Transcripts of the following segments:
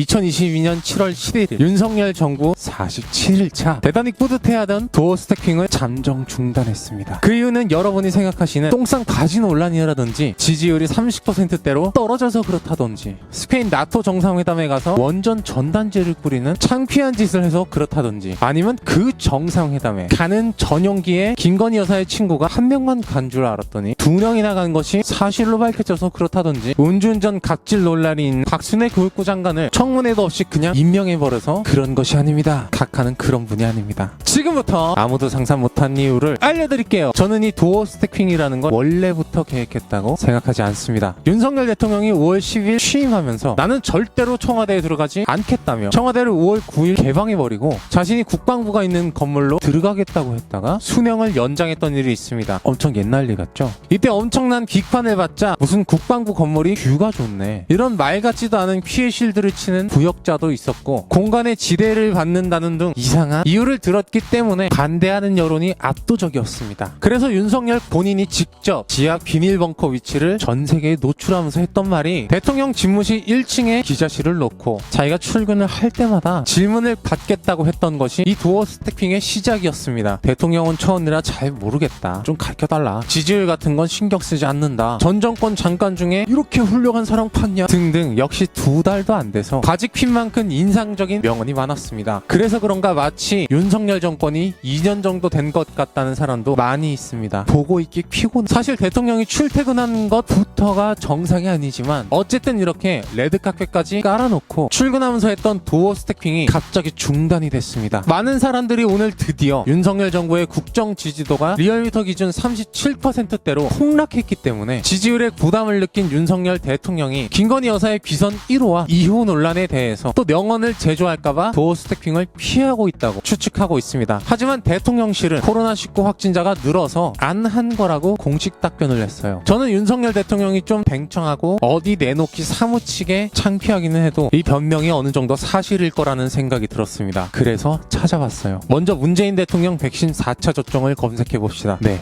2022년 7월 11일 윤석열 정부 47일차 대단히 뿌듯해하던 도어 스태킹을 잠정 중단했습니다. 그 이유는 여러분이 생각하시는 똥싼 바지 논란이라든지 지지율이 30%대로 떨어져서 그렇다든지 스페인 나토 정상회담에 가서 원전 전단지를 뿌리는 창피한 짓을 해서 그렇다든지 아니면 그 정상회담에 가는 전용기에 김건희 여사의 친구가 한 명만 간 줄 알았더니 2명이나 간 것이 사실로 밝혀져서 그렇다든지 음주운전 갑질 논란이 있는 박순애 교육부 장관을 청문회도 없이 그냥 임명해버려서 그런 것이 아닙니다. 각하는 그런 분이 아닙니다. 지금부터 아무도 상상 못한 이유를 알려드릴게요. 저는 이 도어 스태킹이라는 걸 원래부터 계획했다고 생각하지 않습니다. 윤석열 대통령이 5월 10일 취임하면서 나는 절대로 청와대에 들어가지 않겠다며 청와대를 5월 9일 개방해버리고 자신이 국방부가 있는 건물로 들어가겠다고 했다가 수명을 연장했던 일이 있습니다. 엄청 옛날 일 같죠? 이때 엄청난 비판을 받자 무슨 국방부 건물이 뷰가 좋네 이런 말 같지도 않은 피해 실드를 치는 부역자도 있었고 공간의 지대를 받는다는 등 이상한 이유를 들었기 때문에 반대하는 여론이 압도적이었습니다. 그래서 윤석열 본인이 직접 지하 비닐벙커 위치를 전 세계에 노출하면서 했던 말이 대통령 집무실 1층에 기자실을 놓고 자기가 출근을 할 때마다 질문을 받겠다고 했던 것이 이 도어 스태킹의 시작이었습니다. 대통령은 처음이라 잘 모르겠다. 좀 가르쳐달라. 지지율 같은 건 신경 쓰지 않는다. 전 정권 장관 중에 이렇게 훌륭한 사람 팠냐 등등 역시 2달도 안 돼서 가직 핀 만큼 인상적인 명언이 많았습니다. 그래서 그런가 마치 윤석열 정권이 2년 정도 된 것 같다는 사람도 많이 있습니다. 보고 있기 피곤. 사실 대통령이 출퇴근한 것부터가 정상이 아니지만 어쨌든 이렇게 레드카펫까지 깔아놓고 출근하면서 했던 도어 스태킹이 갑자기 중단이 됐습니다. 많은 사람들이 오늘 드디어 윤석열 정부의 국정 지지도가 리얼미터 기준 37%대로 폭락했기 때문에 지지율에 부담을 느낀 윤석열 대통령이 김건희 여사의 비선 1호와 2호 논란에 대해서 또 명언을 제조할까봐 도어 스태킹을 피하고 있다고 추측하고 있습니다. 하지만 대통령실은 코로나19 확진자가 늘어서 안 한 거라고 공식 답변을 했어요. 저는 윤석열 대통령이 좀 뱅청하고 어디 내놓기 사무치게 창피하기는 해도 이 변명이 어느 정도 사실일 거라는 생각이 들었습니다. 그래서 찾아봤어요. 먼저 문재인 대통령 백신 4차 접종을 검색해 봅시다. 네,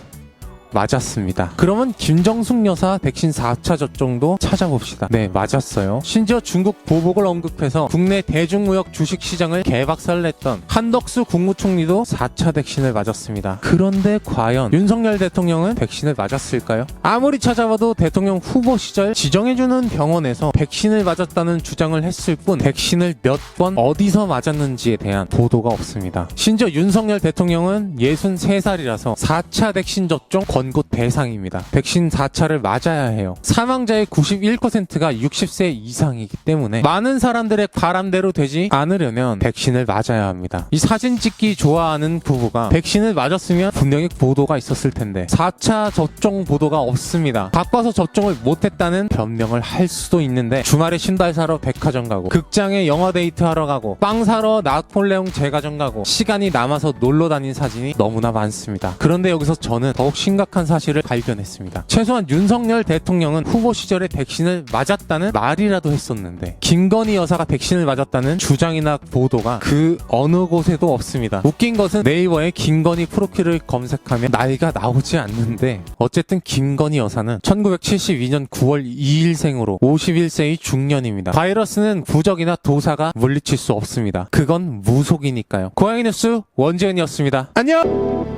맞았습니다. 그러면 김정숙 여사 백신 4차 접종도 찾아봅시다. 네, 맞았어요. 심지어 중국 보복을 언급해서 국내 대중무역 주식시장을 개박살냈던 한덕수 국무총리도 4차 백신을 맞았습니다. 그런데 과연 윤석열 대통령은 백신을 맞았을까요? 아무리 찾아봐도 대통령 후보 시절 지정해주는 병원에서 백신을 맞았다는 주장을 했을 뿐 백신을 몇 번 어디서 맞았는지에 대한 보도가 없습니다. 심지어 윤석열 대통령은 63살이라서 4차 백신 접종 권고 대상입니다. 백신 4차를 맞아야 해요. 사망자의 91%가 60세 이상이기 때문에 많은 사람들의 바람대로 되지 않으려면 백신을 맞아야 합니다. 이 사진 찍기 좋아하는 부부가 백신을 맞았으면 분명히 보도가 있었을 텐데 4차 접종 보도가 없습니다. 바빠서 접종을 못했다는 변명을 할 수도 있는데 주말에 신발 사러 백화점 가고 극장에 영화 데이트 하러 가고 빵 사러 나폴레옹 제과점 가고 시간이 남아서 놀러 다닌 사진이 너무나 많습니다. 그런데 여기서 저는 더욱 심각한 사실을 발견했습니다. 최소한 윤석열 대통령은 후보 시절에 백신을 맞았다는 말이라도 했었는데 김건희 여사가 백신을 맞았다는 주장이나 보도가 그 어느 곳에도 없습니다. 웃긴 것은 네이버에 김건희 프로필을 검색하면 나이가 나오지 않는데 어쨌든 김건희 여사는 1972년 9월 2일생으로 51세의 중년입니다. 바이러스는 부적이나 도사가 물리칠 수 없습니다. 그건 무속이니까요. 고양이 뉴스 원재은이었습니다. 안녕!